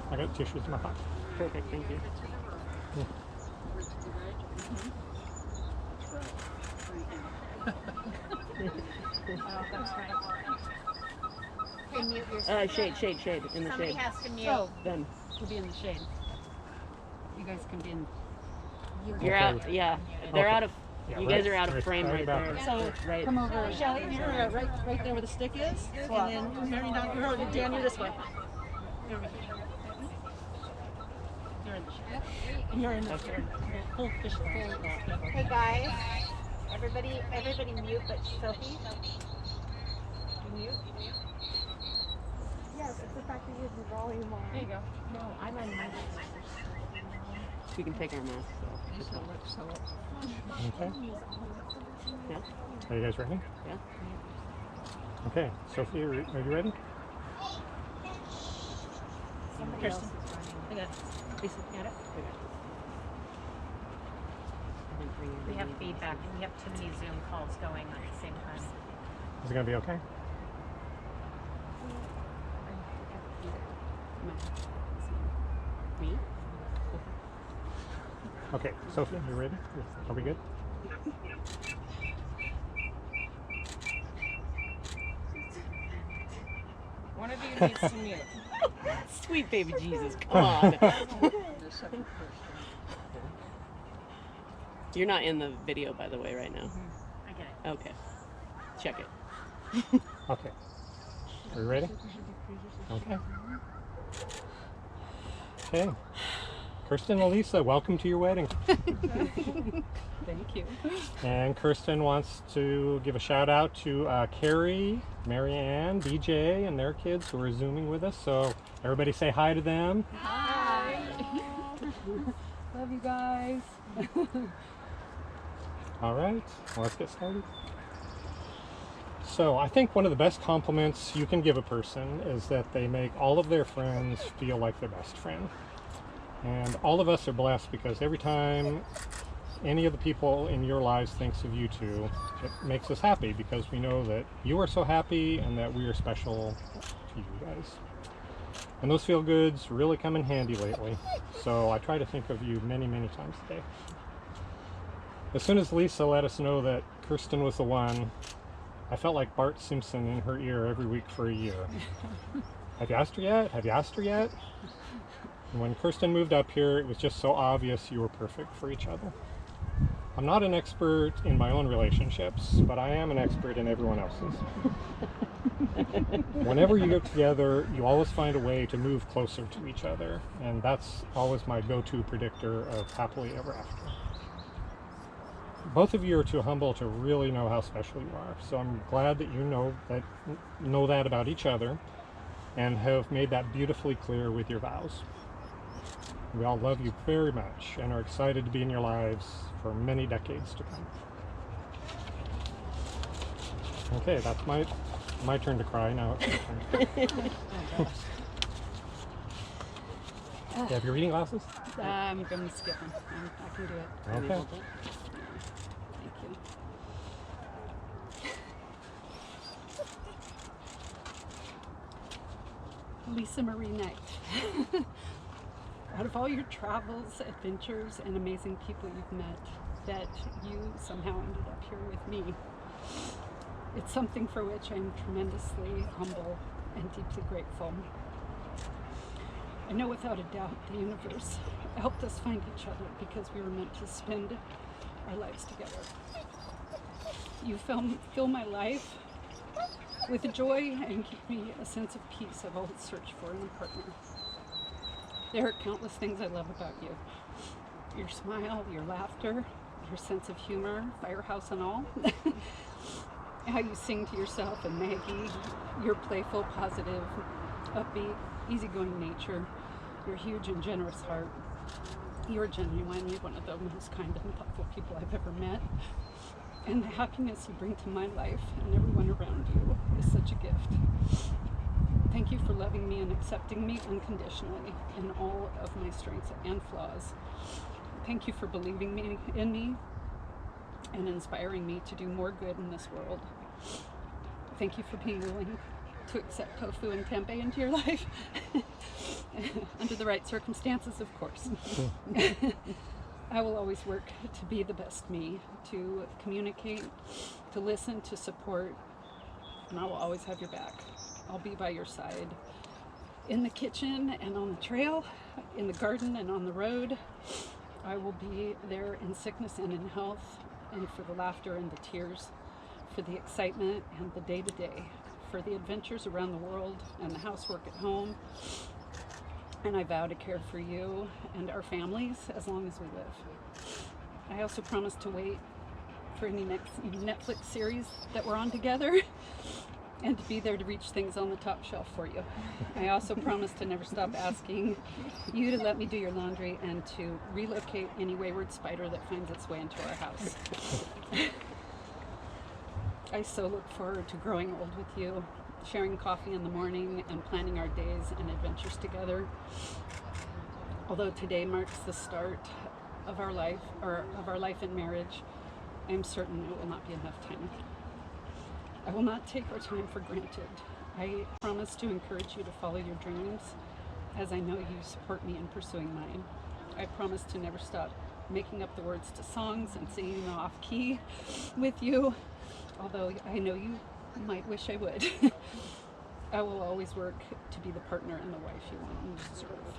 I got tissues in my pocket. Perfect, thank you. Yeah. Oh, that's right. Hey, mute yourself. Shade, in the Somebody shade. has to mute. So, Them. we'll be in the shade. You guys can be in. You're Okay. out, yeah. They're Okay. out of, Yeah, you right- guys are out of right- frame right right about there. there. So, Right. come over, Shelly, here, right there where the stick is. And then Mary, now you're over. Dan, you're this way. You're over here. You're in the shade. You're in the shade. Full fish, full. Hey guys, everybody mute but Sophie. Mute. Yes, it's the fact that you have the volume on. There you go. No, I'm on my We can take our masks off. It's fine. Okay. Yeah, Are you guys ready? yeah. Okay. Sophie, are you ready? Somebody else is running. I got it. Lisa, got it? We have feedback and we have too many Zoom calls going at the same time. Is it going to be okay? Me? Okay. Sophie, you ready? Are we good? One of you needs to mute. Sweet baby Jesus, come on. You're not in the video, by the way, right now. I get it. Okay. Check it. Okay. Are you ready? Okay. Okay. Kirsten and Elisa, welcome to your wedding. Thank you. And Kirsten wants to give a shout out to Carrie, Marianne, DJ, and their kids who are Zooming with us. So everybody say hi to them. Hi. Love you guys. All right, well, let's get started. So I think one of the best compliments you can give a person is that they make all of their friends feel like their best friend. And all of us are blessed because every time any of the people in your lives thinks of you two, it makes us happy because we know that you are so happy and that we are special to you guys. And those feel goods really come in handy lately. So I try to think of you many, many times a day. As soon as Lisa let us know that Kirsten was the one, I felt like Bart Simpson in her ear every week for a year. Have you asked her yet? Have you asked her yet? And when Kirsten moved up here, it was just so obvious you were perfect for each other. I'm not an expert in my own relationships, but I am an expert in everyone else's. Whenever you get together, you always find a way to move closer to each other, and that's always my go-to predictor of happily ever after. Both of you are too humble to really know how special you are, so I'm glad that you know that about each other and have made that beautifully clear with your vows. We all love you very much and are excited to be in your lives for many decades to come. Okay, that's my turn to cry now. It's your turn. You have your reading glasses? I'm going to skip them. I can do it. Okay. Thank you. Lisa Marie Knight. Out of all your travels, adventures, and amazing people you've met, that you somehow ended up here with me. It's something for which I'm tremendously humble and deeply grateful. I know without a doubt the universe helped us find each other because we were meant to spend our lives together. You fill my life with joy and give me a sense of peace I've always searched for in a partner. There are countless things I love about you. Your smile, your laughter, your sense of humor, firehouse and all. How you sing to yourself and Maggie, your playful, positive, upbeat, easygoing nature, your huge and generous heart. You're genuinely one of the most kind and thoughtful people I've ever met. And the happiness you bring to my life and everyone around you is such a gift. Thank you for loving me and accepting me unconditionally in all of my strengths and flaws. Thank you for believing in me and inspiring me to do more good in this world. Thank you for being willing to accept Tofu and tempeh into your life. Under the right circumstances, of course. I will always work to be the best me, to communicate, to listen, to support, and I will always have your back. I'll be by your side in the kitchen and on the trail, in the garden and on the road. I will be there in sickness and in health, and for the laughter and the tears, for the excitement and the day-to-day, for the adventures around the world and the housework at home. And I vow to care for you and our families as long as we live. I also promise to wait for any next Netflix series that we're on together and to be there to reach things on the top shelf for you. I also promise to never stop asking you to let me do your laundry and to relocate any wayward spider that finds its way into our house. I so look forward to growing old with you, sharing coffee in the morning and planning our days and adventures together. Although today marks the start of our life, or of our life in marriage, I am certain it will not be enough time. I will not take our time for granted. I promise to encourage you to follow your dreams, as I know you support me in pursuing mine. I promise to never stop making up the words to songs and singing them off key with you, although I know you might wish I would. I will always work to be the partner and the wife you want and deserve.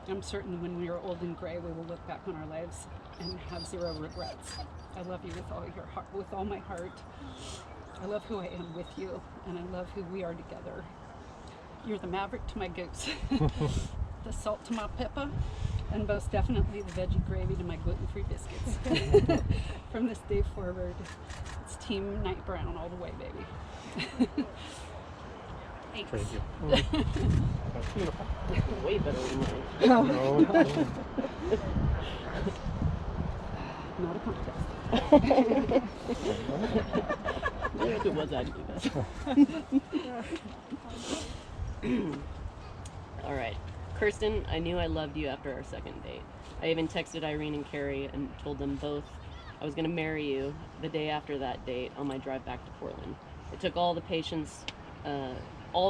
I'm certain when we are old and gray, we will look back on our lives and have zero regrets. I love you with all your heart, with all my heart. I love who I am with you, and I love who we are together. You're the maverick to my goose, the salt to my pepper, and most definitely the veggie gravy to my gluten-free biscuits. From this day forward, it's Team Night Brown all the way, baby. Thanks. Trade you. That's beautiful. Way better than mine. No, Not a contest. If it was, I'd do that. All right. Kirsten, I knew I loved you after our second date. I even texted Irene and Carrie and told them both I was going to marry you the day after that date on my drive back to Portland. It took all of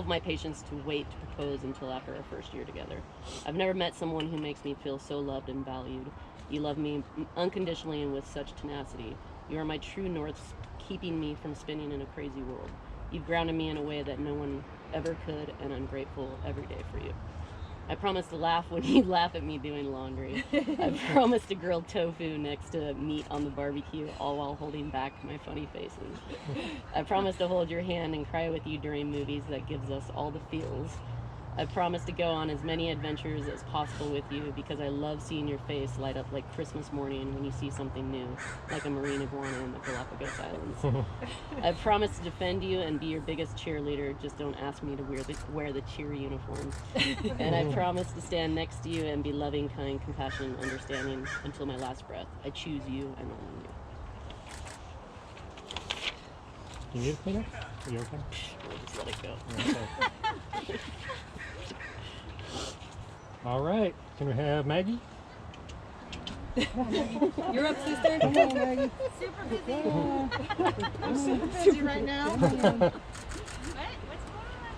my patience to wait to propose until after our first year together. I've never met someone who makes me feel so loved and valued. You love me unconditionally and with such tenacity. You are my true north, keeping me from spinning in a crazy world. You've grounded me in a way that no one ever could, and I'm grateful every day for you. I promise to laugh when you laugh at me doing laundry. I promise to grill tofu next to meat on the barbecue, all while holding back my funny faces. I promise to hold your hand and cry with you during movies that gives us all the feels. I promise to go on as many adventures as possible with you because I love seeing your face light up like Christmas morning when you see something new, like a marine iguana in the Galapagos Islands. I promise to defend you and be your biggest cheerleader, just don't ask me to wear the cheer uniform. And I promise to stand next to you and be loving, kind, compassionate, and understanding until my last breath. I choose you and only you. you need a cleaner? Are you okay? We'll just let it go. Okay. All right. Can we have Maggie? You're up, sister. Come on, Maggie. Super busy. I'm super busy right now. What? What's going on?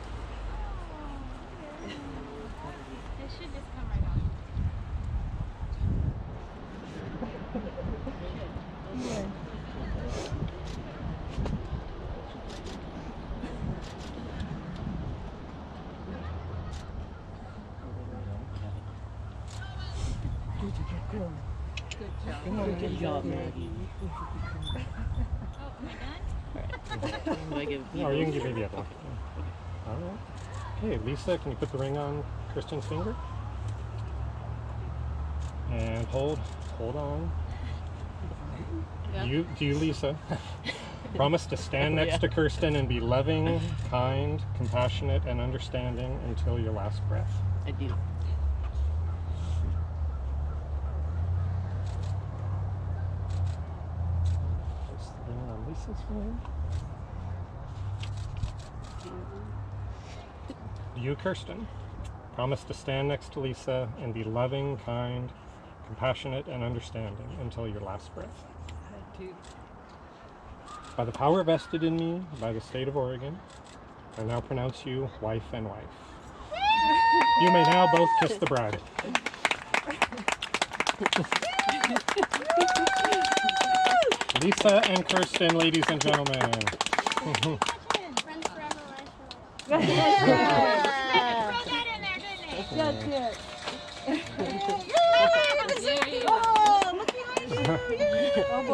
Oh, it should just come right on. Good job, Maggie. Oh, am I done? Do I give No, you can give me the other one. All right. Okay, Lisa, can you put the ring on Kristen's finger? And hold on. Yeah. You, Lisa, promise to stand next to Kirsten and be loving, kind, compassionate, and understanding until your last breath. I do. Place the ring on Lisa's finger. You, Kirsten, promise to stand next to Lisa and be loving, kind, compassionate, and understanding until your last breath. I gratitude. By the power vested in me by the state of Oregon, I now pronounce you wife and wife. You may now both kiss the bride. Lisa and Kirsten, ladies and gentlemen. Friends forever, life forever. Yeah. That's it. Oh, look behind you. Oh boy.